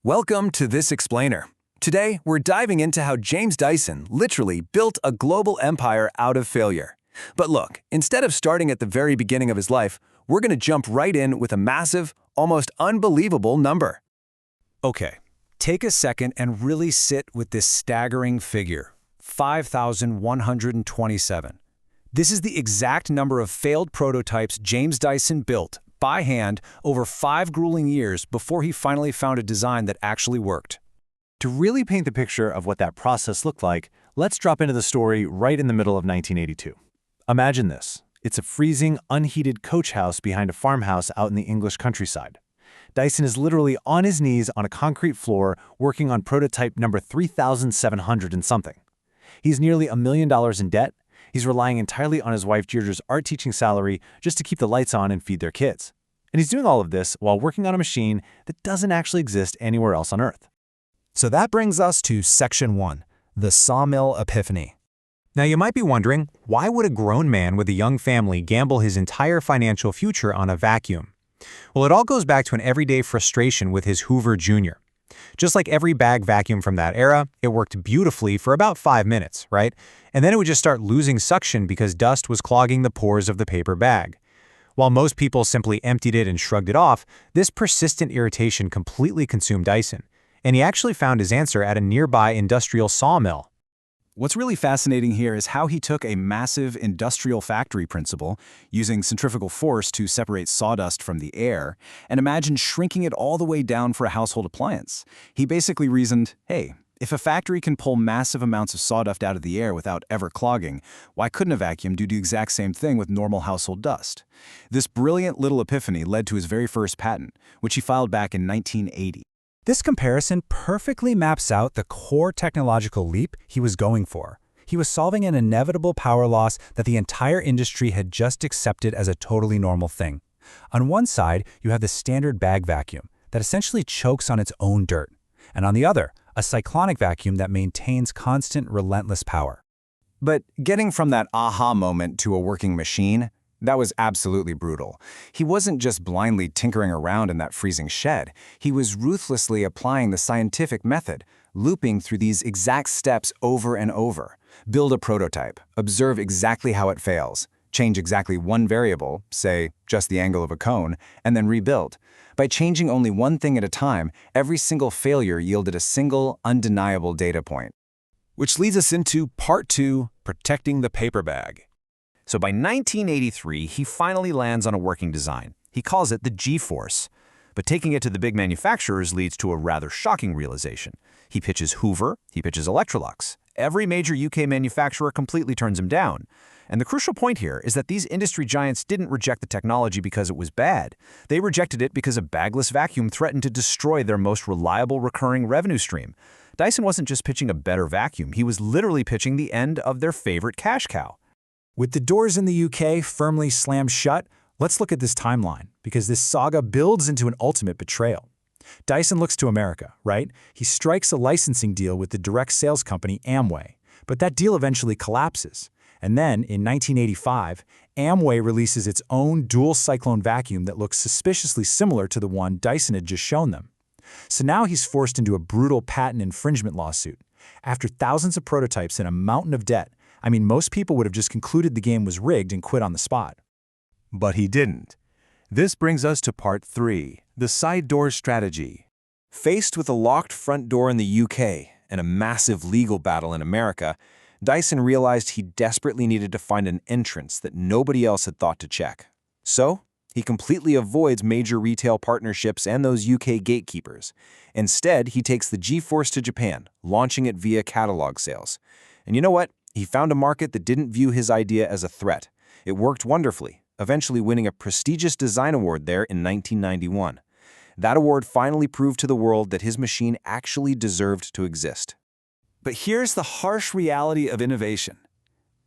Welcome to This Explainer. Today, we're diving into how James Dyson literally built a global empire out of failure. But look, instead of starting at the very beginning of his life, we're going to jump right in with a massive, almost unbelievable number. Okay, take a second and really sit with this staggering figure, 5,127. This is the exact number of failed prototypes James Dyson built by hand over 5 grueling years before he finally found a design that actually worked. To really paint the picture of what that process looked like, let's drop into the story right in the middle of 1982. Imagine this. It's a freezing, unheated coach house behind a farmhouse out in the English countryside. Dyson is literally on his knees on a concrete floor working on prototype number 3,700 and something. He's nearly $1 million in debt. He's relying entirely on his wife Deirdre's art teaching salary just to keep the lights on and feed their kids. And he's doing all of this while working on a machine that doesn't actually exist anywhere else on Earth. So that brings us to Section 1, the sawmill epiphany. Now you might be wondering, why would a grown man with a young family gamble his entire financial future on a vacuum? Well, it all goes back to an everyday frustration with his Hoover Jr. Just like every bag vacuum from that era, it worked beautifully for about 5 minutes, right? And then it would just start losing suction because dust was clogging the pores of the paper bag. While most people simply emptied it and shrugged it off, this persistent irritation completely consumed Dyson, and he actually found his answer at a nearby industrial sawmill. What's really fascinating here is how he took a massive industrial factory principle, using centrifugal force to separate sawdust from the air, and imagined shrinking it all the way down for a household appliance. He basically reasoned, hey, if a factory can pull massive amounts of sawdust out of the air without ever clogging, why couldn't a vacuum do the exact same thing with normal household dust? This brilliant little epiphany led to his very first patent, which he filed back in 1980. This comparison perfectly maps out the core technological leap he was going for. He was solving an inevitable power loss that the entire industry had just accepted as a totally normal thing. On one side, you have the standard bag vacuum that essentially chokes on its own dirt, and on the other, a cyclonic vacuum that maintains constant, relentless power. But getting from that aha moment to a working machine, that was absolutely brutal. He wasn't just blindly tinkering around in that freezing shed. He was ruthlessly applying the scientific method, looping through these exact steps over and over. Build a prototype, observe exactly how it fails, change exactly one variable, say just the angle of a cone, and then rebuild. By changing only one thing at a time, every single failure yielded a single, undeniable data point. Which leads us into Part 2, protecting the paper bag. So by 1983, he finally lands on a working design. He calls it the G-Force. But taking it to the big manufacturers leads to a rather shocking realization. He pitches Hoover, he pitches Electrolux. Every major UK manufacturer completely turns him down. And the crucial point here is that these industry giants didn't reject the technology because it was bad. They rejected it because a bagless vacuum threatened to destroy their most reliable recurring revenue stream. Dyson wasn't just pitching a better vacuum, he was literally pitching the end of their favorite cash cow. With the doors in the UK firmly slammed shut, let's look at this timeline, because this saga builds into an ultimate betrayal. Dyson looks to America, right? He strikes a licensing deal with the direct sales company Amway, but that deal eventually collapses. And then, in 1985, Amway releases its own dual cyclone vacuum that looks suspiciously similar to the one Dyson had just shown them. So now he's forced into a brutal patent infringement lawsuit. After thousands of prototypes and a mountain of debt, most people would have just concluded the game was rigged and quit on the spot. But he didn't. This brings us to Part 3, the side door strategy. Faced with a locked front door in the UK and a massive legal battle in America, Dyson realized he desperately needed to find an entrance that nobody else had thought to check. So, he completely avoids major retail partnerships and those UK gatekeepers. Instead, he takes the G-Force to Japan, launching it via catalog sales. And you know what? He found a market that didn't view his idea as a threat. It worked wonderfully, eventually winning a prestigious design award there in 1991. That award finally proved to the world that his machine actually deserved to exist. But here's the harsh reality of innovation.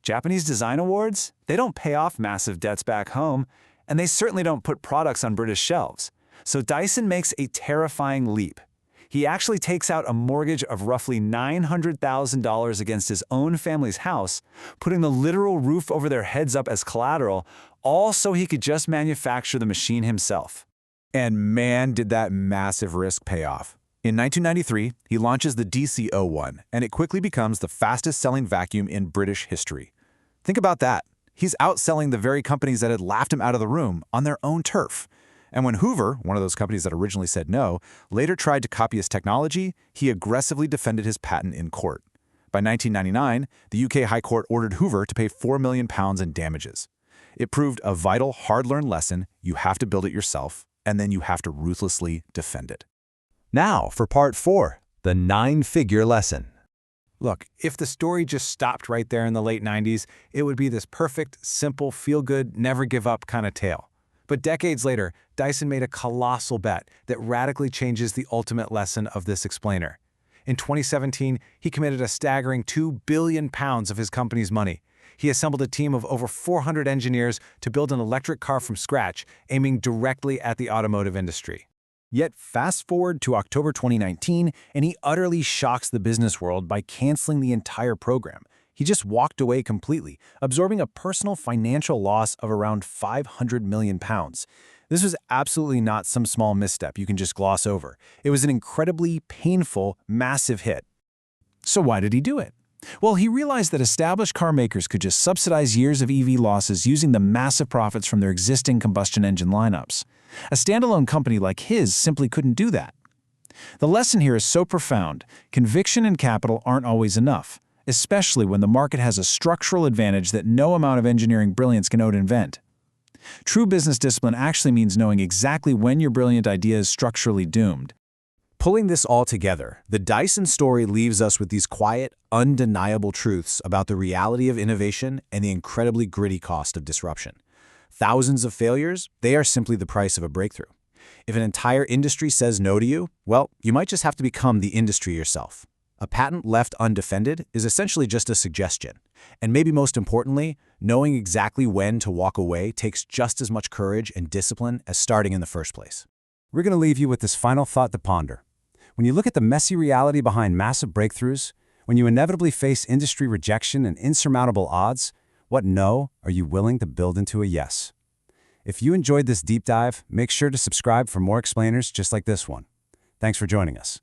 Japanese design awards, they don't pay off massive debts back home, and they certainly don't put products on British shelves. So Dyson makes a terrifying leap. He actually takes out a mortgage of roughly $900,000 against his own family's house, putting the literal roof over their heads up as collateral, all so he could just manufacture the machine himself. And man, did that massive risk pay off. In 1993, he launches the DC-01, and it quickly becomes the fastest-selling vacuum in British history. Think about that. He's outselling the very companies that had laughed him out of the room on their own turf. And when Hoover, one of those companies that originally said no, later tried to copy his technology, he aggressively defended his patent in court. By 1999, the UK High Court ordered Hoover to pay £4 million in damages. It proved a vital, hard-learned lesson: you have to build it yourself, and then you have to ruthlessly defend it. Now for part 4, the 9-figure lesson. Look, if the story just stopped right there in the late 90s, it would be this perfect, simple, feel-good, never-give-up kind of tale. But decades later, Dyson made a colossal bet that radically changes the ultimate lesson of this explainer. In 2017, he committed a staggering £2 billion of his company's money. He assembled a team of over 400 engineers to build an electric car from scratch, aiming directly at the automotive industry. Yet fast forward to October 2019, and he utterly shocks the business world by canceling the entire program. He just walked away completely, absorbing a personal financial loss of around £500 million. This was absolutely not some small misstep you can just gloss over. It was an incredibly painful, massive hit. So why did he do it? Well, he realized that established car makers could just subsidize years of EV losses using the massive profits from their existing combustion engine lineups. A standalone company like his simply couldn't do that. The lesson here is so profound: conviction and capital aren't always enough, especially when the market has a structural advantage that no amount of engineering brilliance can out-invent. True business discipline actually means knowing exactly when your brilliant idea is structurally doomed. Pulling this all together, the Dyson story leaves us with these quiet, undeniable truths about the reality of innovation and the incredibly gritty cost of disruption. Thousands of failures, they are simply the price of a breakthrough. If an entire industry says no to you, well, you might just have to become the industry yourself. A patent left undefended is essentially just a suggestion. And maybe most importantly, knowing exactly when to walk away takes just as much courage and discipline as starting in the first place. We're going to leave you with this final thought to ponder. When you look at the messy reality behind massive breakthroughs, when you inevitably face industry rejection and insurmountable odds, what no are you willing to build into a yes? If you enjoyed this deep dive, make sure to subscribe for more explainers just like this one. Thanks for joining us.